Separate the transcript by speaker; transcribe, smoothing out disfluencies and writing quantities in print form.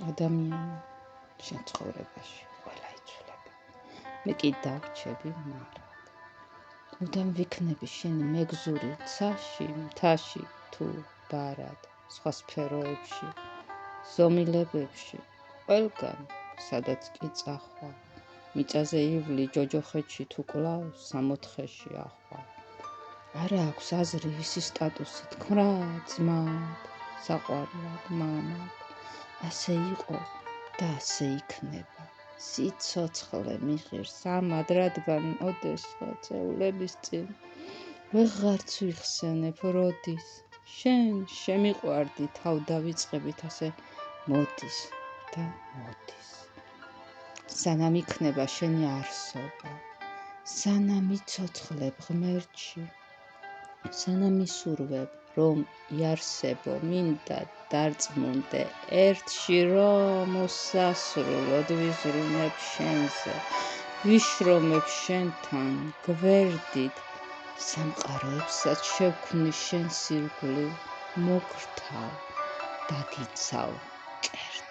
Speaker 1: ადამიანი შენ ცხოვრებაში ყველა იცვლება. მე კი დავჩები მარად. მუდამ ვიქნები შენი მეგზური ცაში, მთაში თუ ბარად, სხვა სფეროებში, ზომილებებში, ყველგან, სადაც კი წახვალ. მიწაზე ივლი ჯოჯოხეთში თუ კლავ, სამოთხეში ახვალ. არა აქვს აზრი ისი სტატუსი თქმრა ძმად, საყვარლად, მამად. ასე იყო და ასე იქნება. სიცოცხლე მიღირს ამად, რადგან ოდესღაც ეულების წინ ვეღარც ვიხსენებ როდის. შენ შემიყვარდი თავ დავიწყებით ასე მოდის და მოდის. სანამ იქნება შენი არსობა, სანამ იცოცხლებ ღმერთში, სანამ ისურვებ, რომ იარსებო, მინდა დარწმუნდე ერთში, რომ უსასრულოდ ვიზრუნებ შენზე, ვიშრომებ შენთან გვერდით, სამყაროებსაც შევქმნი შენ სირგლივ, მოგრთავ, დაგიცავ კერდ.